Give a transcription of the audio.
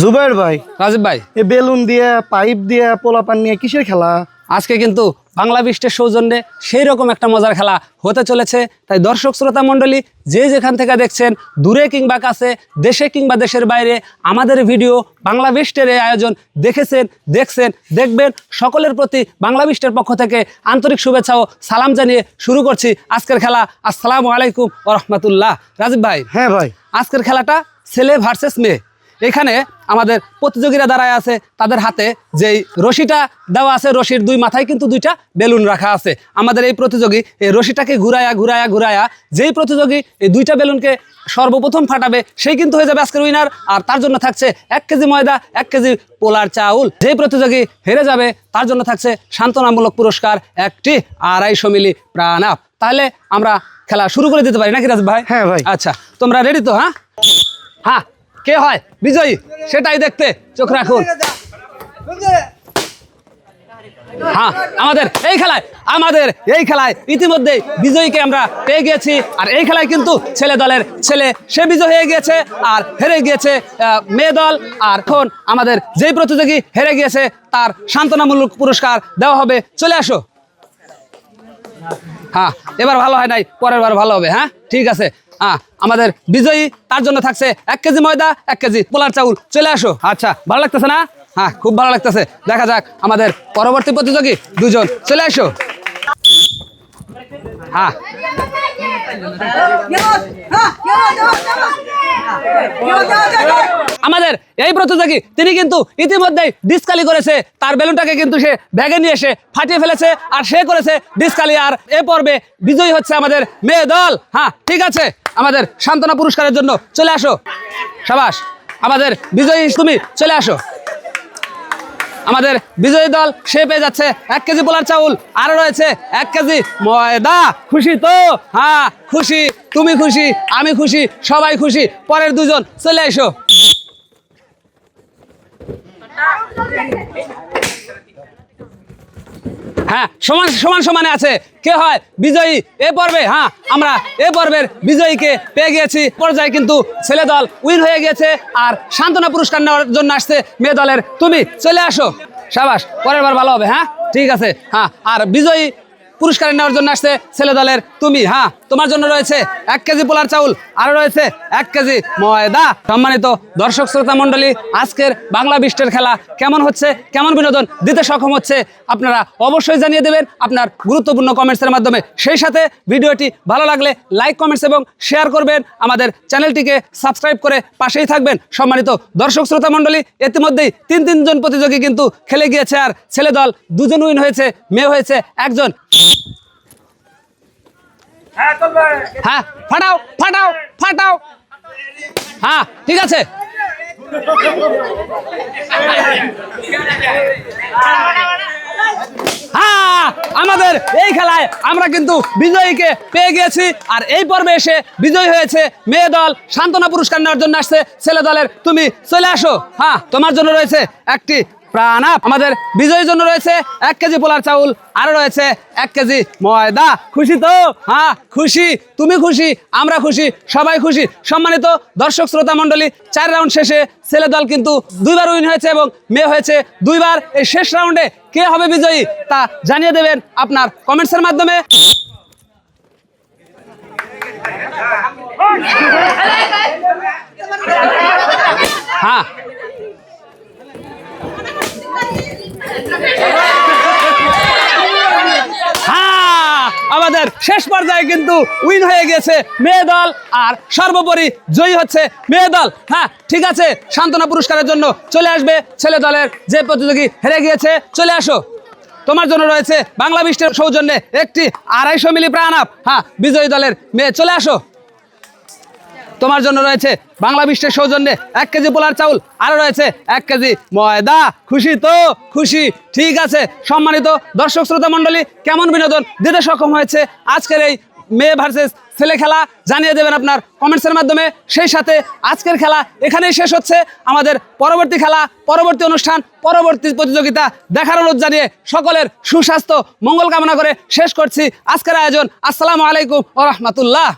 জুবাইর ভাই, রাজীব ভাই, এ বেলুন দিয়ে পাইপ দিয়ে পোলাপান নিয়ে কিসের খেলা? আজকে কিন্তু বাংলা বিস্টের সৌজন্যে সেই রকম একটা মজার খেলা হতে চলেছে। তাই দর্শক শ্রোতা মণ্ডলী যে যেখান থেকে দেখছেন, দূরে কিংবা কাছে, দেশে কিংবা দেশের বাইরে, আমাদের ভিডিও বাংলা বিস্টের এই আয়োজন দেখছেন, দেখবেন, সকলের প্রতি বাংলা বিস্টের পক্ষ থেকে আন্তরিক শুভেচ্ছা ও সালাম জানিয়ে শুরু করছি আজকের খেলা। আসসালামু আলাইকুম ওয়া রাহমাতুল্লাহ। রাজীব ভাই, হ্যাঁ ভাই, আজকের খেলাটা ছেলে ভার্সেস মেয়ে। এখানে আমাদের প্রতিযোগীরা দাঁড়ায় আছে, তাদের হাতে যেই রশিটা দেওয়া আছে, রশির দুই মাথায় কিন্তু দুইটা বেলুন রাখা আছে। আমাদের এই প্রতিযোগী এই রশিটাকে ঘুরায়া যেই প্রতিযোগী এই দুইটা বেলুনকে সর্বপ্রথম ফাটাবে সেই কিন্তু হয়ে যাবে আজকের উইনার। আর তার জন্য থাকছে 1 কেজি ময়দা, 1 কেজি পোলার চাউল। যেই প্রতিযোগী হেরে যাবে তার জন্য থাকছে সান্ত্বনামূলক পুরস্কার 1টি 250 মিলি প্রাণাপ। তাহলে আমরা খেলা শুরু করে দিতে পারি নাকি রাজীব ভাই? হ্যাঁ ভাই। আচ্ছা, তোমরা রেডি তো? হ্যাঁ, কে হয় বিজয়ী সেটাই দেখতে চোখ রাখুন। হ্যাঁ, আমাদের এই খেলায় ইতিমধ্যে বিজয়ীকে আমরা পেয়ে গিয়েছি। আর এই খেলায় কিন্তু ছেলে দলের ছেলে সে বিজয় হয়ে গিয়েছে, আর হেরে গিয়েছে মেয়ে দল। আর এখন আমাদের যেই প্রতিযোগী হেরে গিয়েছে তার সান্ত্বনামূলক পুরস্কার দেওয়া হবে। চলে আসো। হ্যাঁ, এবার ভালো হয় নাই, পরের বার ভালো হবে। হ্যাঁ, ঠিক আছে। আমাদের বিজয়ী তার জন্য থাকছে 1 কেজি ময়দা, 1 কেজি পোলার চাউল। চলে আসো। আচ্ছা, ভালো লাগতেছে না? হ্যাঁ, খুব ভালো লাগতেছে। দেখা যাক আমাদের পরবর্তী প্রতিযোগী দুজন। চলে আসো। হ্যাঁ, আমাদের এই প্রতিযোগী তিনি কিন্তু ইতিমধ্যেই ডিসকালি করেছে, তার বেলুনটাকে কিন্তু সে ব্যাগে নিয়ে এসে ফাটিয়ে ফেলেছে, আর সে করেছে ডিসকালি। আর এ পর্বে বিজয়ী হচ্ছে আমাদের মেয়ে দল। হ্যাঁ, ঠিক আছে, আমাদের সান্ত্বনা পুরস্কারের জন্য চলে আসো। সাবাস, আমাদের বিজয়ী তুমি চলে আসো। আমাদের বিজয়ী দল সে পেয়ে যাচ্ছে 1 কেজি পোলার চাউল, আরো রয়েছে 1 কেজি ময়দা। খুশি তো? হ্যাঁ, খুশি, তুমি খুশি, আমি খুশি, সবাই খুশি। পরের দুজন চলে এসো। হ্যাঁ, সমানে আছে। কে হয় বিজয়ী এ পর্বে? হ্যাঁ, আমরা এ পর্বের বিজয়ীকে পেয়ে গিয়েছি। পর্যায়ে কিন্তু ছেলে দল উইন হয়ে গিয়েছে, আর সান্ত্বনা পুরস্কার নেওয়ার জন্য আসছে মেয়ে দলের তুমি। চলে আসো। সাবাস, পরের বার ভালো হবে। হ্যাঁ, ঠিক আছে। হ্যাঁ, আর বিজয়ী পুরস্কার নেওয়ার জন্য আসছে ছেলে দলের তুমি। হ্যাঁ, তোমার জন্য রয়েছে 1 কেজি পোলার চাউল, আরো রয়েছে 1 কেজি ময়দা। সম্মানিত দর্শক শ্রোতা মণ্ডলী, আজকের বাংলা বিস্টের খেলা কেমন হচ্ছে, কেমন বিনোদন দিতে সক্ষম হচ্ছে, আপনারা অবশ্যই জানিয়ে দেবেন আপনার গুরুত্বপূর্ণ কমেন্টসের মাধ্যমে। সেই সাথে ভিডিওটি ভালো লাগলে লাইক, কমেন্টস এবং শেয়ার করবেন। আমাদের চ্যানেলটিকে সাবস্ক্রাইব করে পাশেই থাকবেন। সম্মানিত দর্শক শ্রোতা মণ্ডলী, ইতিমধ্যেই তিনজন প্রতিযোগী কিন্তু খেলে গিয়েছে, আর ছেলে দল 2 জন উইন হয়েছে, মেয়ে হয়েছে 1 জন। হ্যাঁ, ফাটাও। হ্যাঁ, ঠিক আছে। হ্যাঁ, আমাদের এই খেলায় আমরা কিন্তু বিজয়ীকে পেয়ে গিয়েছি, আর এই পর্বে এসে বিজয়ী হয়েছে মেয়ে দল। সান্ত্বনা পুরস্কার নেওয়ার জন্য আসছে ছেলে দলের তুমি। চলে আসো। হ্যাঁ, তোমার জন্য রয়েছে 1টি প্রাণাপ। আমাদের বিজয়ীর জন্য রয়েছে 1 কেজি পোলার চাউল, আরো রয়েছে 1 কেজি ময়দা। খুশি তো? হ্যাঁ, খুশি, তুমি খুশি, আমরা খুশি, সবাই খুশি। সম্মানিত দর্শক শ্রোতা মণ্ডলী, 4 রাউন্ড শেষে ছেলে দল কিন্তু 2 বার উইন হয়েছে এবং মেয়ে হয়েছে 2 বার। এই শেষ রাউন্ডে কে হবে বিজয়ী তা জানিয়ে দেবেন আপনার কমেন্টসের মাধ্যমে। হ্যাঁ, আমাদের শেষ পর্যায়ে কিন্তু উইন হয়ে গেছে মেয়ে দল, আর সর্বোপরি জয়ী হচ্ছে মেয়ে দল। হ্যাঁ, ঠিক আছে, সান্ত্বনা পুরস্কারের জন্য চলে আসবে ছেলে দলের যে প্রতিযোগী হেরে গিয়েছে। চলে আসো। তোমার জন্য রয়েছে বাংলা বিস্টের সৌজন্যে 1টি 250 মিলি প্রাণাপ। হ্যাঁ, বিজয়ী দলের মেয়ে চলে আসো। তোমার জন্য রয়েছে বাংলা বিস্টের সৌজন্যে 1 কেজি পোলার চাউল, আরো রয়েছে 1 কেজি ময়দা। খুশি তো? খুশি, ঠিক আছে। সম্মানিত দর্শক শ্রোতা মণ্ডলী, কেমন বিনোদন দিতে সক্ষম হয়েছে আজকের এই মেয়ে ভার্সেস ছেলে খেলা জানিয়ে দেবেন আপনার কমেন্টসের মাধ্যমে। সেই সাথে আজকের খেলা এখানেই শেষ হচ্ছে। আমাদের পরবর্তী খেলা, পরবর্তী অনুষ্ঠান, পরবর্তী প্রতিযোগিতা দেখার অনুরোধ জানিয়ে সকলের সুস্বাস্থ্য মঙ্গল কামনা করে শেষ করছি আজকের আয়োজন। আসসালামু আলাইকুম ওয়া রাহমাতুল্লাহ।